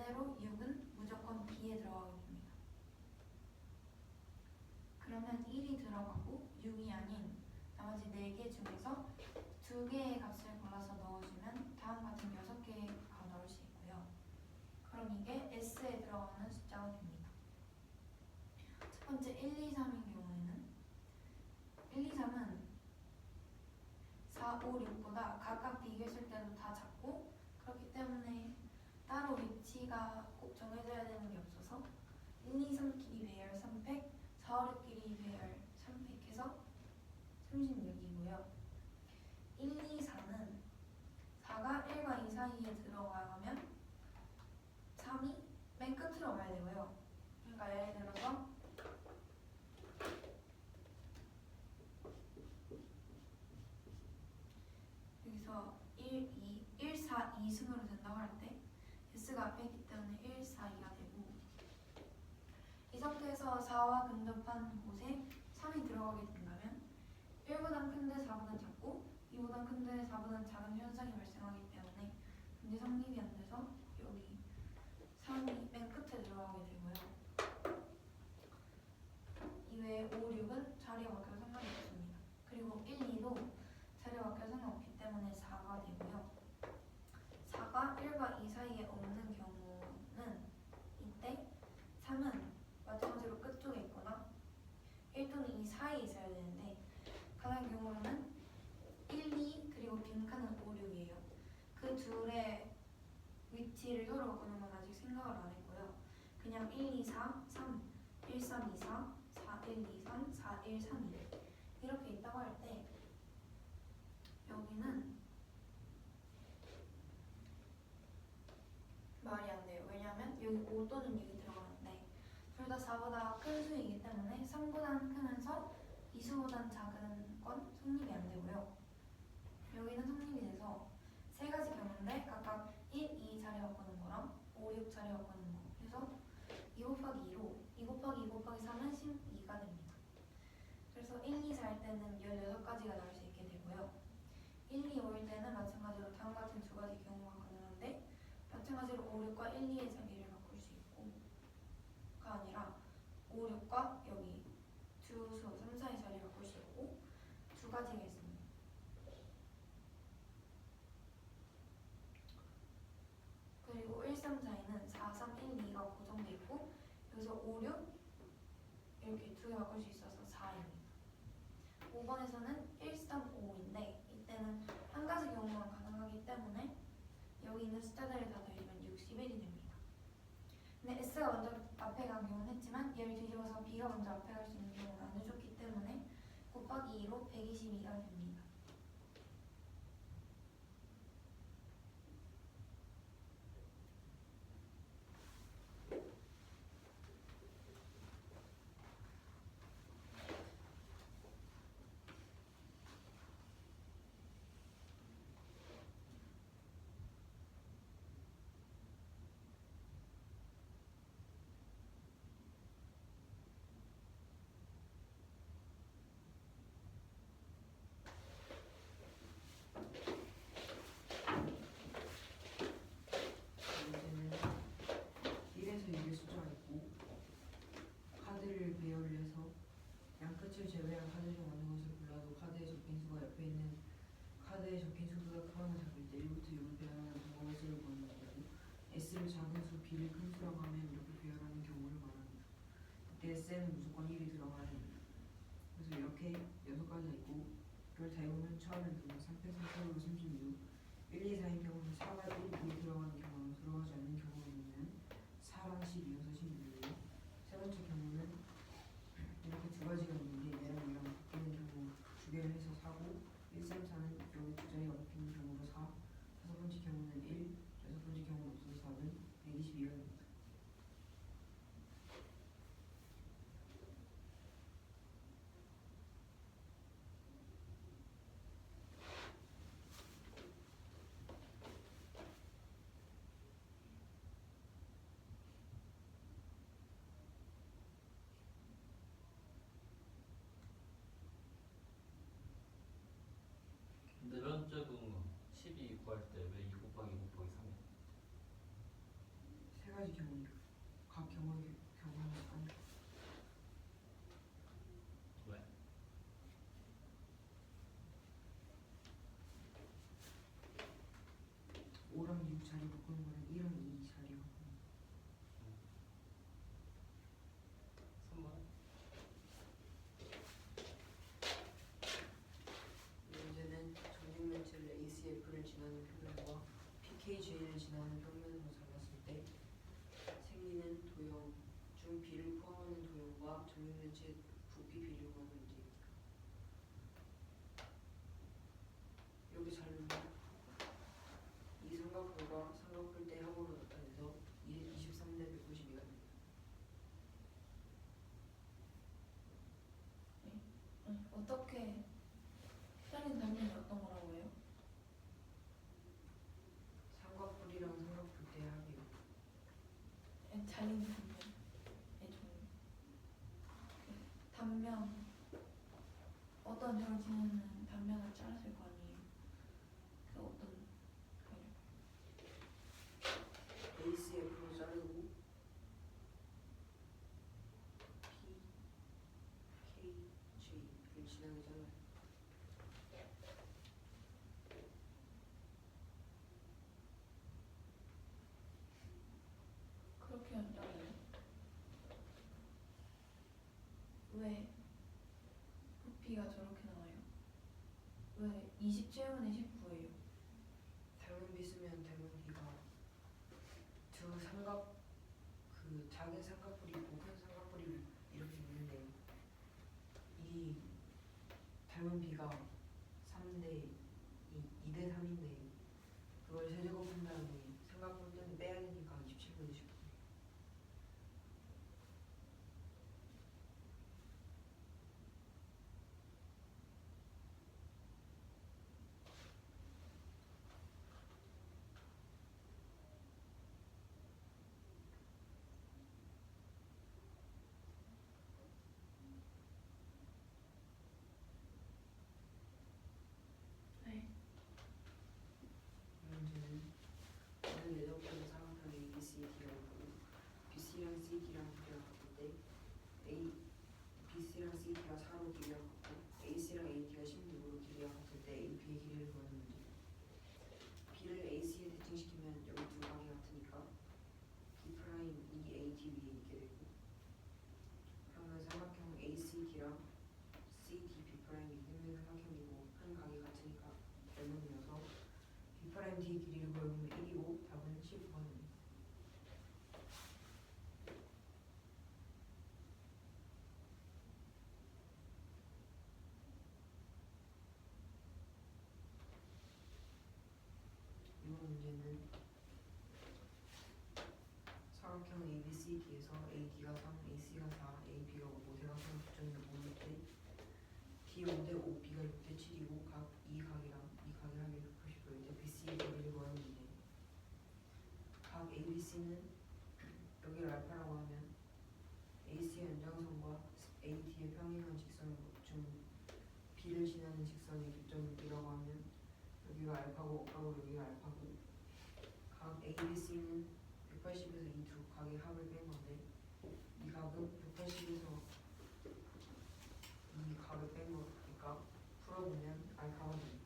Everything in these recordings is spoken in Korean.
반대로 6은 무조건 B에 들어가게 됩니다. 그러면 1이 들어가고 6이 아닌 나머지 4개 중에서 2개의 값을 골라서 넣어주면 다음 같은 6개가 나올 수 있고요. 그럼 이게 S에 들어가는 숫자가 됩니다. 첫 번째 1, 2, 3인 경우에는 1, 2, 3은 4, 5, 6보다 각각 비교했을 때도 다 작고 그렇기 때문에 따로 위치가 꼭 정해져야 되는 게 없어서 1, 2, 3끼리 배열 3팩, 4, 5, 6끼리 배열 3팩 해서 36이고요. 1, 2, 4는 4가 1과 2 사이에 들어가면 3이 맨 끝으로 가야 되고요. 그러니까 예를 들어서 여기서 1, 4, 2승으로 된다고 할 때 S가 앞에 있기 때문에 1, 4, 2가 되고 이 상태에서 4와 근접한 곳에 3이 들어가게 된다면 1보단 큰데 4보단 작고 2보단 큰데 4보단 작은 현상이 발생하기 때문에 문제 성립이 안 돼서 여기 3이 맨 끝에 들어가게 되고요. 이외에 5, 6은 자리가 바뀌어도 상관이 없습니다. 그리고 1, 2도 자리가 바뀌어도 상관없기 때문에 4가 되고요. 4가 1과 2 사이에 없는 경우는 이때 3은 마찬가지로 끝쪽에 있거나 1 또는 2 사이에 있어야 되는데 가장 경우로는 1, 2 그리고 빈칸은 5, 6이에요. 그 둘의 위치를 서로 바꾸는 건 아직 생각을 안 했고요. 그냥 1, 2, 4, 3, 1, 3, 2, 4, 4, 1, 2, 3, 4, 1, 3, 2 이렇게 있다고 할 때 여기는 말이 안 돼요. 왜냐하면 여기 5 또는 6이 들어가는데 둘 다 4보다 큰 수이기 때문에 3보다 크면서 2수보다 작은 건 성립이 안 되고요. 여기는 성립이 돼서 세 가지 경우인데 각각 1, 2 자리 바꾸는 거랑 5, 6 자리 바꾸는 거 그래서 2 곱하기 2로 2 곱하기 2 곱하기 3은 12가 됩니다. 그래서 1, 2, 4일 때는 16가지가 나올 수 있게 되고요. 1, 2, 5일 때는 마찬가지로 다음 같은 두 가지 경우가 가능한데 마찬가지로 5, 6과 1, 2의 자리를 바꿀 수 있고가 아니라 5, 6과 여기 두 수 3, 4의 자리를 바꿀 수 있고 두 가지가 있습니다. 그리고 1, 3, 4에는 4, 3, 1, 2가 고정되어 있고 여기서 5, 6 이렇게 두 개 바꿀 수 있어서 4입니다. 5번에서는 1, 3, 5인데 이때는 한 가지 경우만 가능하기 때문에 여기 있는 숫자들을 다 더해주면 61이 됩니다. 근데 S가 먼저 앞에 간 경우는 했지만 얘를 뒤집어서 B가 먼저 앞에 갈 수 있는 경우는 안 해줬기 때문에 곱하기 2로 122가 됩니다. 문제는 1에서 2의 숫자가 있고 카드를 배열해서 양끝을 제외한 카드 중 어느 것을 골라도 카드에 적힌 수가 옆에 있는 카드에 적힌 수보다 크거나 작을 때 1부터 6을 배열하는 방법을 쓰는 거고 S를 작은 수, B를 큰 수라고 하면 이렇게 배열하는 경우를 말합니다. 이때 S에는 무조건 1이 들어가야 됩니다. 그래서 이렇게 6가지가 있고 이걸 다 해보면 처음엔 3패 3패로 36 1, 2, 4인 경우는 4가 1, 2에 들어가는 경우는 들어가지 않는 경우는 4랑 12여서 16이고요. 세 번째 경우는 이렇게 두 가지가 있는데 얘랑 얘랑 바뀌는 경우 두 개를 해서 4고 1, 3, 4는 여기 두 자리가 바뀌는 경우로 4 다섯 번째 경우는 1, 여섯 번째 경우는 없어서 4는 122가 됩니다. 바꾸는 거는 1은 2 자리하고 3번. 문제는 전육면체를 ACF를 지나는 평면과 PKJ를 지나는 평면으로 잘랐을 때 생기는 도형 중 B를 포함하는 도형과 전육면체 부피 비율을 구하는 문제입니다. 이렇게 자르면 이 삼각형과 삼각뿔 때 합으로 나타내서 23대 192가 됩니다. 어떻게 다른 단면이 어떤 거라고 해요? 삼각뿔이랑 삼각뿔 때 합이요. 잘린 단면의 종류. 단면 어떤 혈을 지내는 단면을 잘랐을 거 아니에요? 그 어떤 혈을? ACF로 자르고 PKJ를 지나게 잘라요. 그렇게 한다고요? 왜 부피가 저렇게 나와요? 왜 27분의 19예요? 닮은 비 쓰면 닮은 비가 두 삼각 그 작은 삼각뿔이 있고 큰 삼각뿔이 이렇게 있는데 이 닮은 비가 3대 2대 3인데 그걸 세제곱한 다음에 삼각뿔 때는 빼야 되니까 27분의 19. 네. 문제는 오늘 예정되는 삼각형 ABCD가 있고 BC랑 CD랑 길이가 같을 때 BC랑 CD가 4로 길이가 같고 AC랑 AD가 16으로 길이가 같을 때 AB의 길이를 구하는 문제. B를 AC에 대칭시키면 여기 두 각이 같으니까 B 프라임 EAD 위에 있게 되고 그러면 삼각형 ACD랑 CDB 프라임이 있는 삼각형이고 한 각이 같으니까 닮은이어서 B 프라임 D 길이를 구해보면 1이고 답은 19번입니다. 이번 문제는 사각형 ABCD에서 AD가 3, AC가 4, AB가 5, 대각선 부점이 5일 때 D 5대 5, B가 6대 7이고 각 이 각이랑 이 각의 합이 190도일 때 BC의 길이를 구하는 문제. 각 ABC는 여기를 알파라고 하면 AC의 연장선과 AD의 평행한 직선 중 B를 지나는 직선의 교점을 B라고 하면 여기가 알파고 여기가 알파고 각 ABC는 180에서 이 두 각의 합을 뺀 건데 이 각은 180에서 이 각을 뺀 거니까 풀어보면 알파가 됩니다.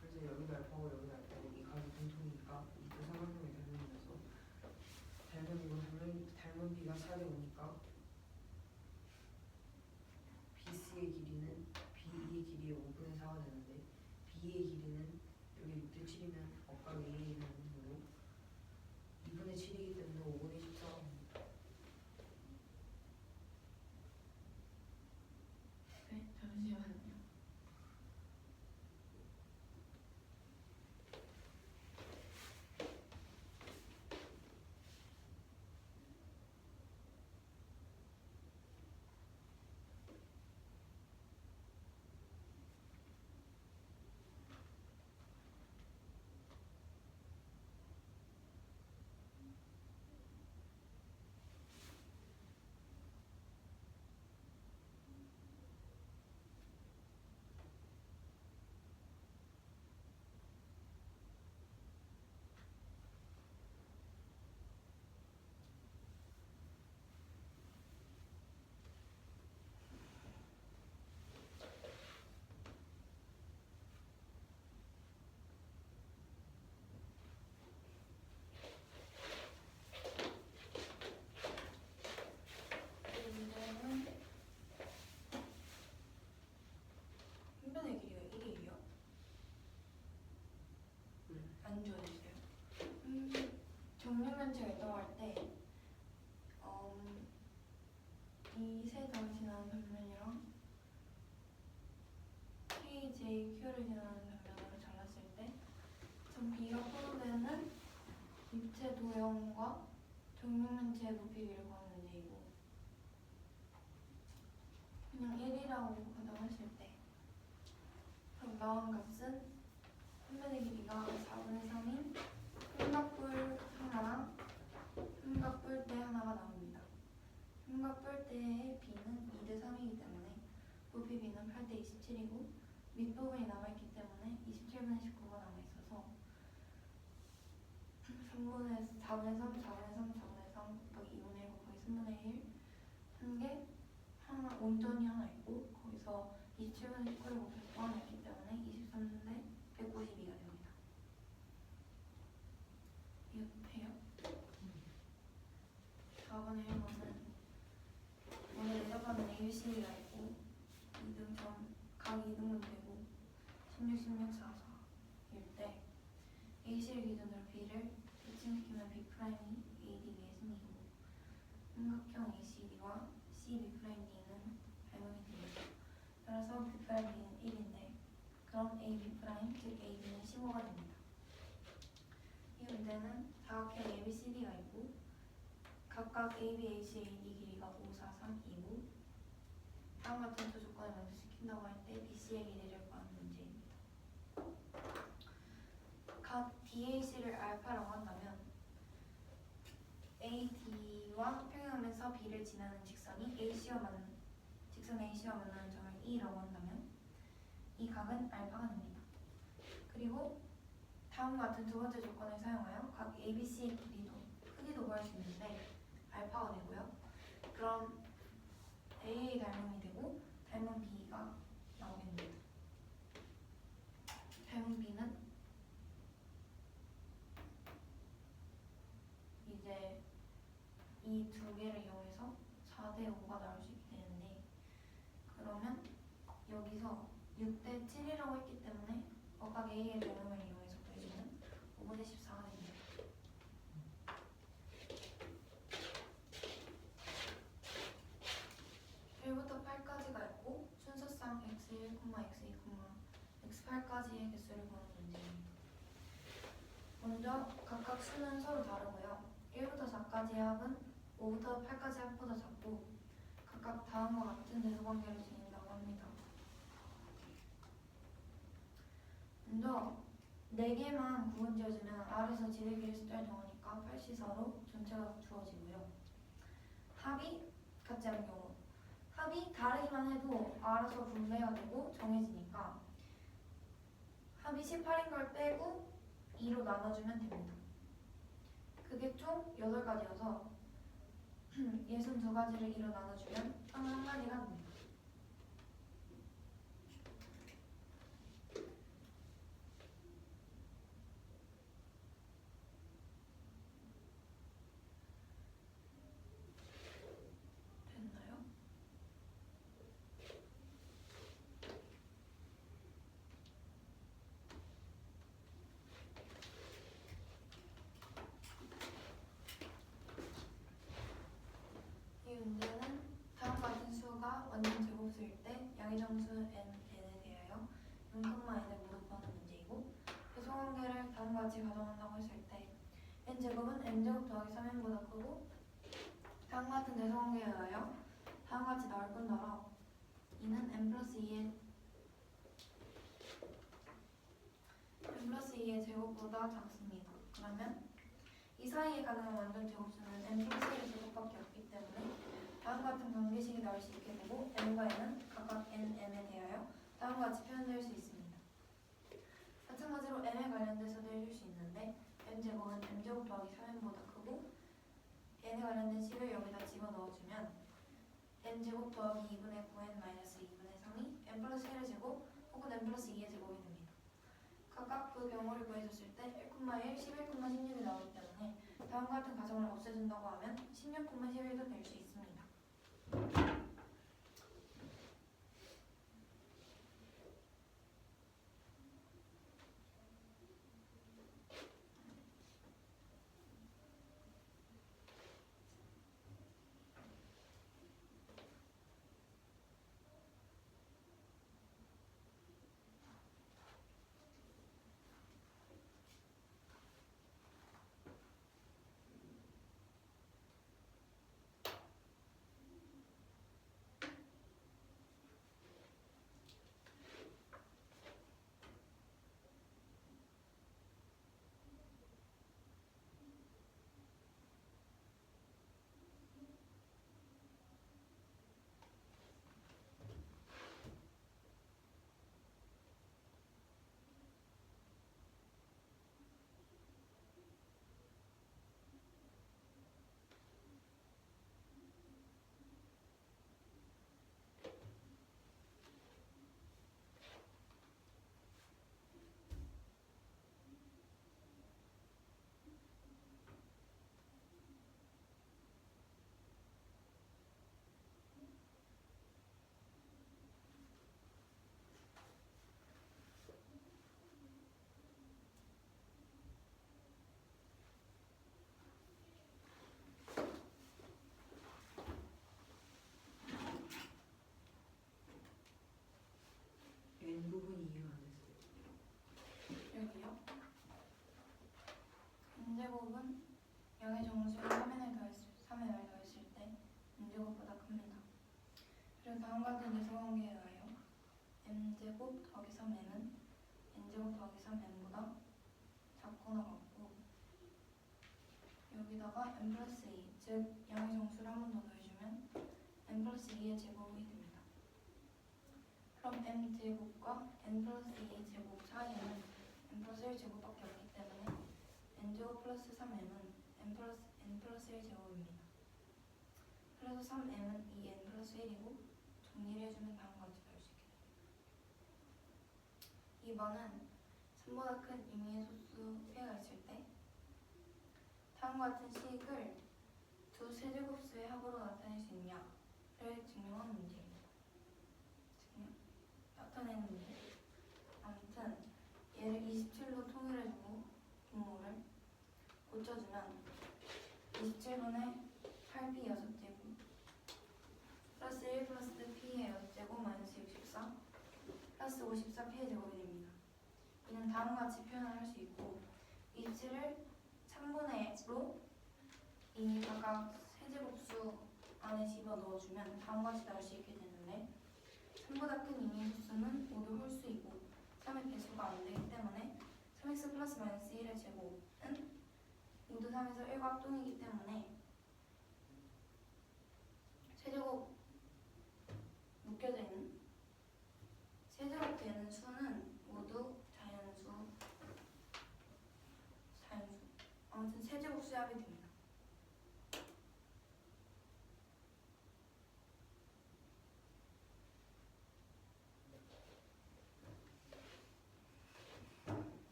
그래서 여기가 알파고 여기가 알파고 이 각이 공통이니까 이 두 삼각형의 닮은이어서 닮은이고 닮은 B가 4대 5니까 BC의 길이는 BE의 길이의 5분의 4가 되는데 B의 길이는 여기 6대 7이면 억각 A에 있는 거로 2분의 7이기 때문에 5분의 14가 됩니다. 네, 잠시만요. 입체 도형과 정육면체의 부피비를 구하는 문제이고 그냥 1이라고 가정하실 때 그럼 나온 값은 선면의 길이가 4분의 3인 삼각뿔 하나랑 삼각뿔 대 하나가 나옵니다. 삼각뿔 대의 b는 2대 3이기 때문에 부피 b는 8대 27이고 밑부분이 남아있기 때문에 27분의 19가 남아있어서 4분의 3, 4분의 3, 4분의 3 곱하기 2분의 1 곱하기 3분의 1 한 개 하나 온전히 하나 있고 거기서 27분의 19를 곱해서 또 하나 있기 때문에 23대 192가 됩니다. 이해해요? 4번의 1번은 오늘 내려가는 ABC가 있고 2등점 각 2등분 되고 16, 16, 4, 4일 때 AC를 기준으로 B를 대칭시키면 B'이 ADB의 승이고 삼각형 ACD와 CB'D는 발명이 됩니다. 따라서 B'D는 1인데 그럼 AB', 즉 AB는 15가 됩니다. 이 문제는 사각형 ABCD가 있고 각각 AB, AC, AD 길이가 5, 4, 3, 2고 다음 같은 두 조건을 만족시킨다고 할 때 BC의 길이를 구하는 문제입니다. 각 DAC를 알파라고 한다면 AD와 평행하면서 B를 지나는 직선 AC와 만나는 점을 E라고 한다면 이 각은 알파가 됩니다. 그리고 다음과 같은 두 번째 조건을 사용하여 각 ABC의 크기도 구할 수 있는데 알파가 되고요. 그럼 A의 닮음이 되고 닮은 B가 나오겠습니다. 닮은 B는 이제 이 두 개를 이용해서 4대 5가 나올 수 있게 되는데 그러면 여기서 6대 7이라고 했기 때문에 각각 A의 닮음을 이용해서 구해주면 5분의 14가 됩니다. 1부터 8까지가 있고 순서상 x1, x2, x8까지의 개수를 구하는 문제입니다. 먼저 각각 수는 서로 다르고요. 1부터 4까지의 합은 5부터 8까지 합보다 작고 각각 다음과 같은 대소관계를 지닌다고 합니다. 먼저 4개만 구분 지어주면 R에서 지름길의 숫자를 정하니까 8C4로 전체가 주어지고요. 합이 같지 않은 경우 합이 다르기만 해도 알아서 분배가 되고 정해지니까 합이 18인 걸 빼고 2로 나눠주면 됩니다. 그게 총 8가지여서 62가지를 2로 나눠주면 31가지가 됩니다. 됐나요? 이 문제는 다음 같은 수가 완전 제곱수일 때 양의 정수 n에 대하여 0,n을 모두 구하는 문제이고 배수관계를 다음과 같이 가정한다고 했을 때 n제곱은 n제곱 더하기 3n보다 크고 다음과 같은 대소관계에 의하여 다음과 같이 나올 뿐더러 이는 n 플러스 2의 제곱보다 작습니다. 그러면 이 사이에 가능한 완전 제곱수는 n 플러스 1의 제곱밖에 없기 때문에 다음과 같은 관계식이 나올 수 있게 되고 n과 n은 각각 nm에 대하여 다음과 같이 표현될 수 있습니다. 마찬가지로 m에 관련돼서도 해줄 수 있는데 m제곱은 m제곱 더하기 3n보다 크고 n에 관련된 식을 여기다 집어넣어주면 n제곱 더하기 2분의 9n 마이너스 2분의 3이 n 플러스 1의 제곱 혹은 n 플러스 2의 제곱이 됩니다. 각각 그 경우를 구해줬을 때 1,1, 11, 16이 나오기 때문에 다음과 같은 가정을 없애준다고 하면 16, 11도 될 수 있습니다. m제곱은 양의 정수를 3n을 더했을 때 m제곱보다 큽니다. 그리고 다음과 같은 예수관계에 의하여 m제곱 더하기 3n은 n제곱 더하기 3n보다 작거나 같고, 여기다가 n 플러스 2, 즉 양의 정수를 한 번 더 더해주면 n 플러스 2의 제곱이 됩니다. 그럼 m제곱과 n 플러스 2의 제곱 사이에는 n 플러스 1 제곱밖에 없기 때문에 n제곱 플러스 3m은 n 플러스 1 제곱입니다. 그래서 3m은 2n 플러스 1이고 정리를 해주면 다음과 같이 나올 수 있게 됩니다. 2번은 3보다 큰 임의의 소수 p가 있을 때 다음과 같은 식을 두 세제곱수의 합으로 나타낼 수 있냐를 증명하는 문제입니다. 나타내는 문제. 아무튼 얘를 27로 통일해주고 분모를 고쳐주면 27분의 8p 6제곱 플러스 1 플러스 p의 6제곱 마이너스 64 플러스 54p의 제곱이 됩니다. 이는 다음과 같이 표현을 할 수 있고, 27을 3분의 이 각각 세제곱수 안에 집어 넣어주면 다음과 같이 나올 수 있게 되는데, 3보다 큰 임의의 수는 모두 홀수이고 3의 배수가 안 되기 때문에 3x 플러스 마이너스 1의 제곱은 모두 3에서 1과 합동이기 때문에 세제곱 묶여져 있는 세제곱 되는 수는 모두 자연수, 아무튼 세제곱 수합이 됩니다.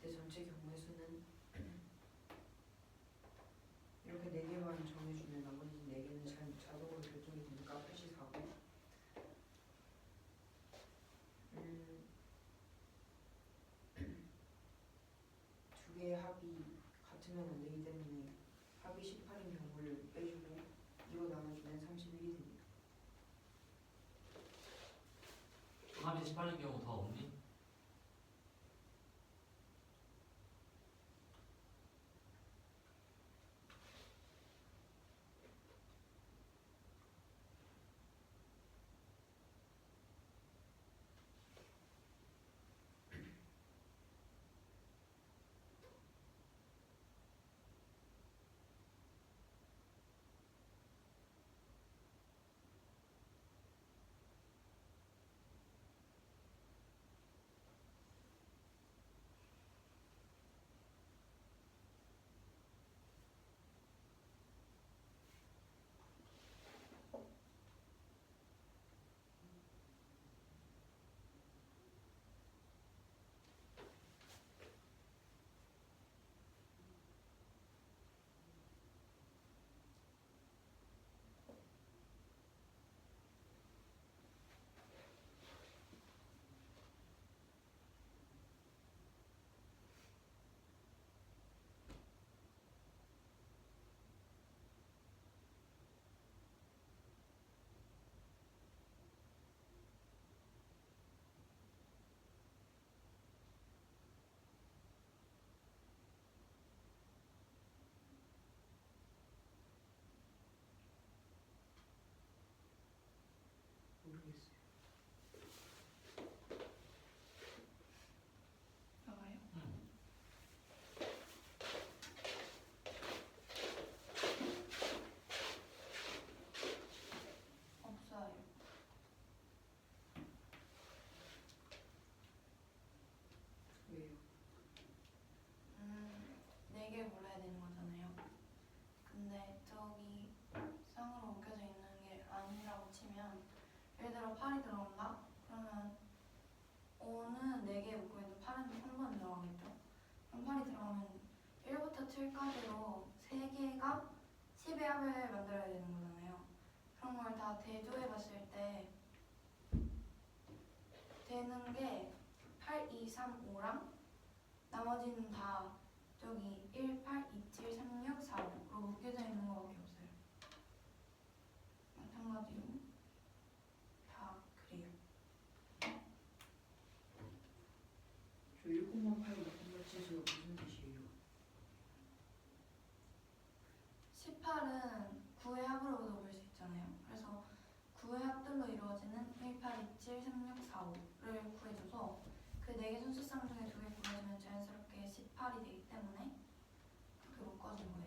전체 경우의 수는 이렇게 4개만 정해주면 나머지 4개는 자동으로 결정이 되니까 표시 4고, 두 개의 합이 같으면 안 되기 때문에 합이 18인 경우를 빼주고 2로 나눠주면 31이 됩니다. 합이 18인 경우 더 없니? 7까지로 3개가 10의 합을 만들어야 되는 거잖아요. 그런 걸 다 대조해 봤을 때 되는 게 8, 2, 3, 5랑 나머지는 다 저기 1, 8, 2, 7, 3, 6, 4, 5로 묶여져 있는 거밖에 없어요. 마찬가지로 다 그래요. 저 1,8, 2,7가 무슨 뜻이에요? 18은 9의 합으로도 볼 수 있잖아요. 그래서 9의 합들로 이루어지는 1, 8, 2, 7, 3, 6, 4, 5를 구해줘서 그 4개 순수쌍 중에 2개 골라주면 자연스럽게 18이 되기 때문에 그렇게 묶어준 거예요.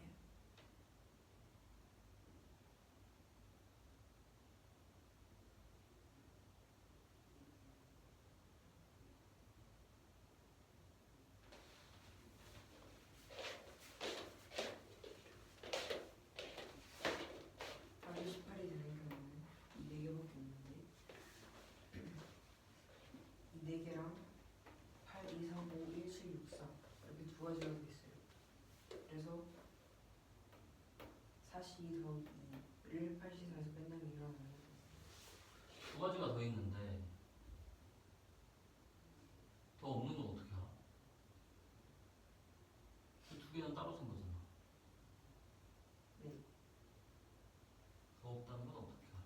답이 18이 되는 경우는 이 4개밖에 없는데 이 4개랑 8, 2, 3, 5, 1, 7, 6, 4 이렇게 두 가지가 돼 있어요. 그래서 4시 더하기 2를 8시 4에서 뺀다면 일어나는 거죠. 두 가지가 더 있는데 더 없는 건 어떻게 알아? 그 두 개는 따로 쓴 거잖아. 네. 더 없다는 건 어떻게 알아?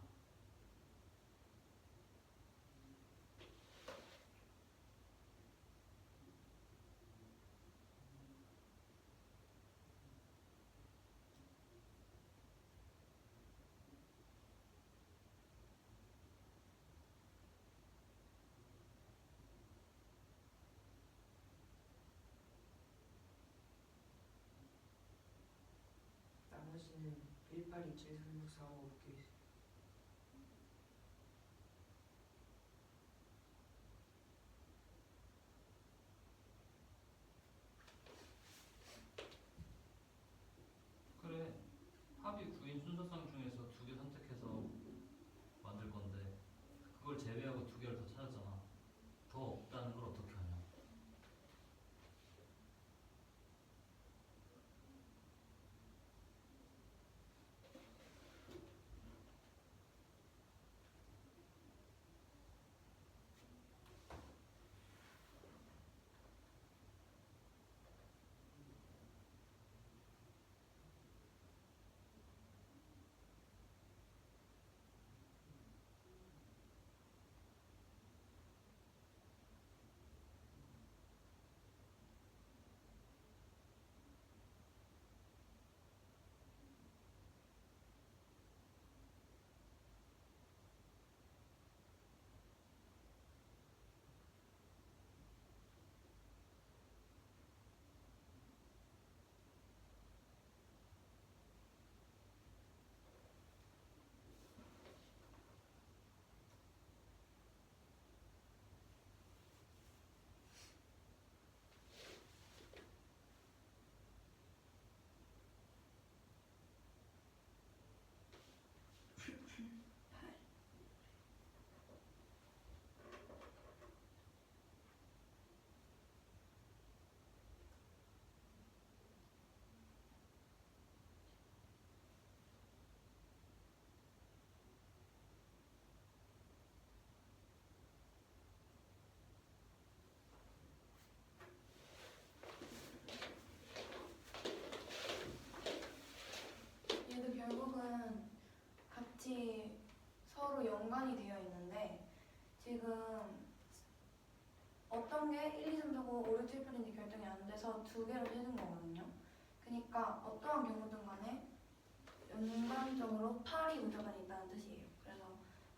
나머지는 1, 8, 2, 7, 3, 6, 4, 5 묶여 있어요. 그래. 합이 9인 순서쌍 중에서 2개 선택해서 만들 건데 그걸 제외하고 2개를 더 찾았잖아. 더 없다는 걸 어떻게 하냐? 얘도 결국은 같이 서로 연관이 되어 있는데 지금 어떤 게 1, 2, 3, 4, 5, 5, 6, 7, 8인지 결정이 안 돼서 2개로 해준 거거든요. 그러니까 어떠한 경우든 간에 연관적으로 8이 무조건 있다는 뜻이에요. 그래서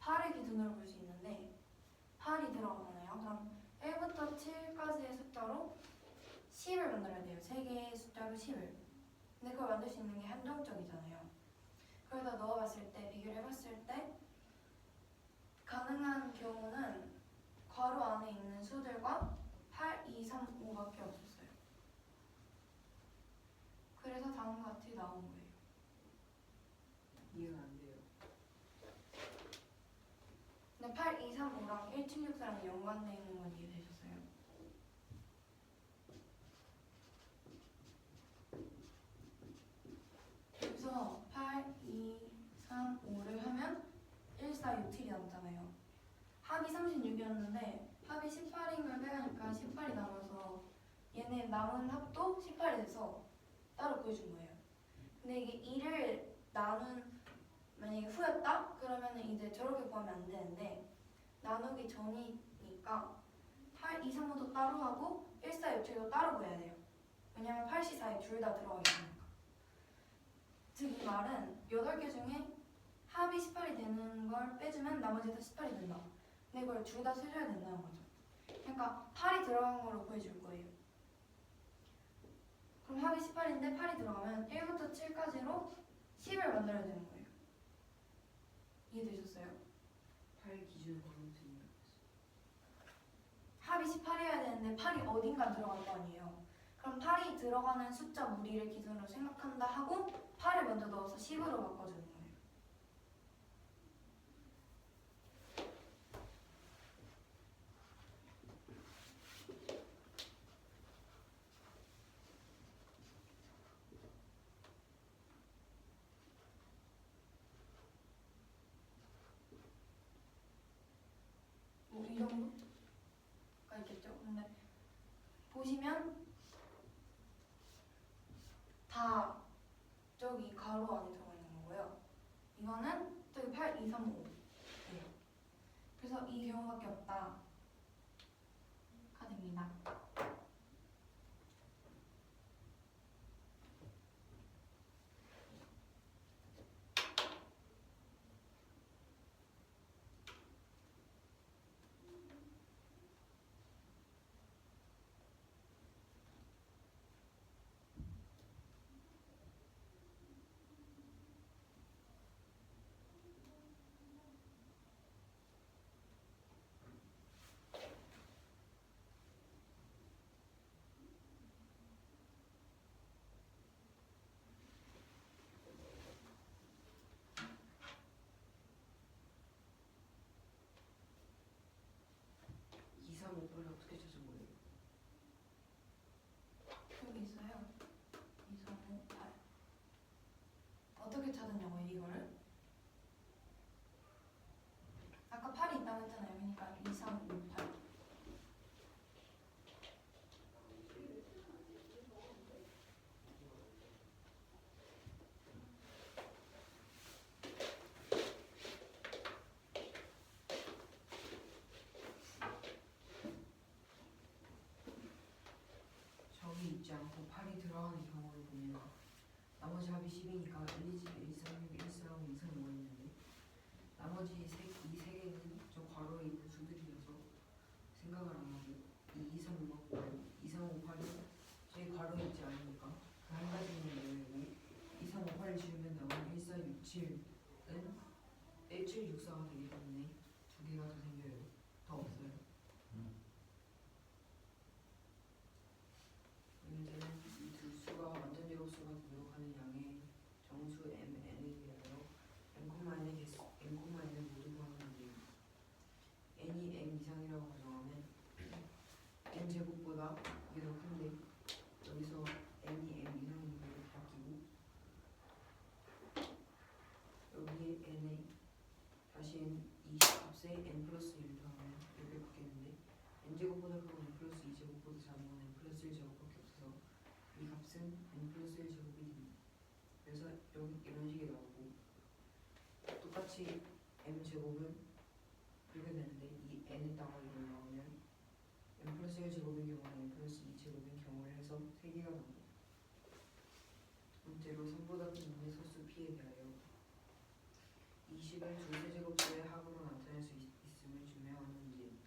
8을 기준으로 볼 수 있는데 8이 들어가잖아요. 그럼 1부터 7까지의 숫자로 10을 만들어야 돼요. 3개의 숫자로 10을. 근데 그걸 만들 수 있는 게 한정적이잖아요. 그러다 넣어봤을 때, 비교를 해봤을 때 가능한 경우는 괄호 안에 있는 수들과 8, 2, 3, 5밖에 없었어요. 그래서 다음과 같이 나온 거예요. 이해가 안 돼요. 근데 8, 2, 3, 5랑 1, 7, 6, 4랑 연관되어 있는 건 이해되셨어요? 합이 36이었는데 합이 18인 걸 빼가니까 18이 남아서 얘네 남은 합도 18이 돼서 따로 구해준 거예요. 근데 이게 2를 만약에 후였다? 그러면 이제 저렇게 구하면 안 되는데 나누기 전이니까 8, 2, 3호도 따로 하고 1, 4, 6, 7도 따로 구해야 돼요. 왜냐면 8, 10, 4에 둘 다 들어가 있으니까. 즉 이 말은 8개 중에 합이 18이 되는 걸 빼주면 나머지 다 18이 된다. 근데 이걸 둘 다 세줘야 된다는 거죠. 그러니까 8이 들어간 거로 구해줄 거예요. 그럼 합이 18인데 8이 들어가면 1부터 7까지로 10을 만들어야 되는 거예요. 이해되셨어요? 8 기준으로 드립니다. 합이 18이어야 되는데 8이 어딘가 들어간 거 아니에요. 그럼 8이 들어가는 숫자 무리를 기준으로 생각한다 하고 8을 먼저 넣어서 10으로 바꿔주는 거예요. 뭐 이 정도가 있겠죠. 근데 보시면 다 저기 가로 안에 들어가 있는 거고요. 이거는 저기 8, 2, 3, 5. 그래서 이 경우밖에 없다가 됩니다. 어떻게 찾은 거예요? 여기 있어요. 2, 3, 5, 8. 어떻게 찾았냐고요, 이거를? 아까 8이 있다고 했잖아요. 그러니까 2, 3, 5, 8. 적이 있지 않고 8이 들어가는 경우를 보면 나머지 합이 10이니까 1, 2, 1, 3, 6, 1, 4, 5, 2, 3, 5 있는데 나머지 이 세 개는 저 괄호에 있는 수들이라서 생각을 안 하고 2, 2, 3, 5, 2, 3, 5, 8이 저희 괄호에 있지 않으니까 그 한 가지는 내외고 2, 3, 5, 8을 지우면 나오는 1, 4, 6, 7은 1, 7, 6, 4가 되기 때문에 두 개가 더 생겨요. 더 없어요. 문제는 이 두 수가 완전 제곱수가 등록하는 양의 정수 m, n에 비하여 n, n을 모두 구하는 문제입니다. n이 m 이상이라고 가정하면 n 제곱보다 이게 더 큰데 여기서 n이 m 이상인 걸로 바뀌고 여기에 n에 다시 이 값에 n 플러스 1을 더하면 이렇게 바뀌는데 n 제곱보다 크고 n 플러스 2 제곱보다 작은 건 n 플러스 1 제곱밖에 없어서 이 값은 n 플러스 1 제곱이 됩니다. 그래서 여기 이런 식이 나오고 똑같이 m 제곱은 이렇게 되는데 이 n에다가 이걸 넣으면 n 플러스 1 제곱인 경우와 n 플러스 2 제곱인 경우를 해서 3개가 나옵니다. 문제로 3보다 큰 인의 소수 p에 대하여 20을 두 세제곱수의 합으로 나타낼 수 있음을 증명하는 문제입니다.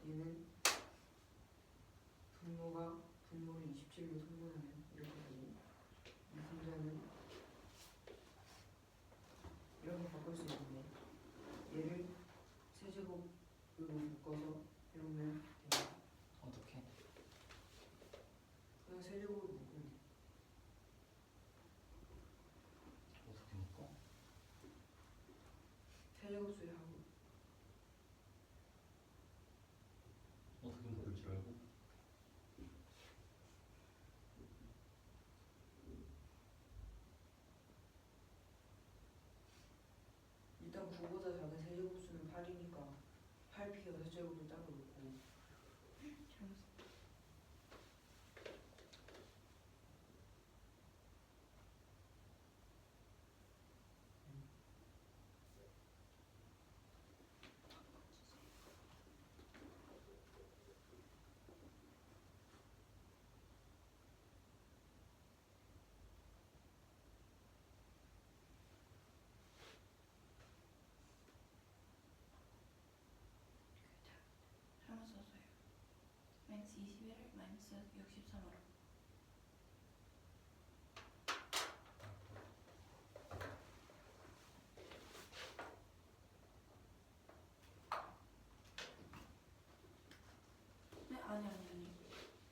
얘는 분모를 27로 통분하면 이렇게 되고 이 분자는 이렇게 바꿀 수 있는데 얘를 세제곱으로 묶어서 해놓으면 됩니다. 어떻게? 그냥 세제곱으로 묶으면 돼요. 어떻게 묶어? 8P 6제곱을 따로 놓고 잘못 잘못 썼어요. 마이너스 21을 마이너스 63으로. 네, 아니.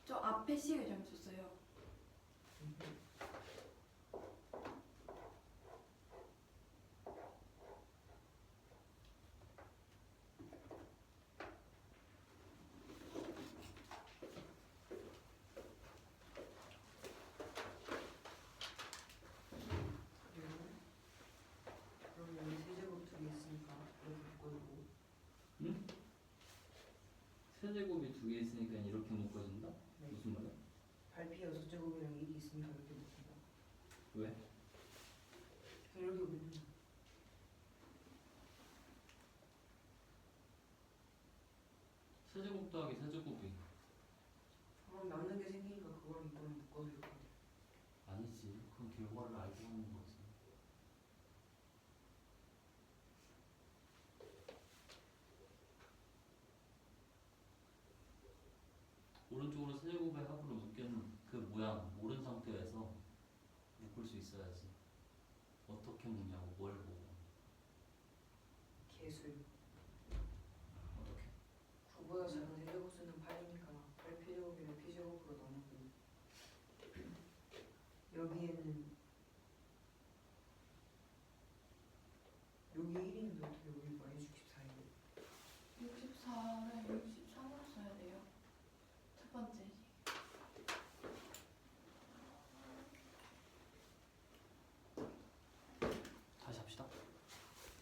저 앞에 식을 잘못 썼어요. 그리고 그럼 여기 세제곱 두 개 있으니까 이렇게 묶어주고 응? 세제곱이 두 개 있으니까 이렇게 묶어진다? 네. 무슨 말이야? 8P 6제곱이랑 1이 있으니까 이렇게 묶는다. 왜? 이렇게 묶는다. 세제곱 더하기 세제곱이 그럼 남는 게 생기니까 그거랑 이거랑 묶어서 이렇게 돼. 아니지. 그건 결과를 알고 하는 거지. 오른쪽으로 세제곱의 합으로 묶인 그 모양 모른 상태에서 묶을 수 있어야지. 어떻게 묶냐고, 뭘 보고. 개수. 어떻게? 9보다 작은 세제곱수는 8이니까 8P제곱이랑 P제곱으로 나누고 여기에는 여기 1이 있는데 어떻게 여기 마이너스 64인데 64를 60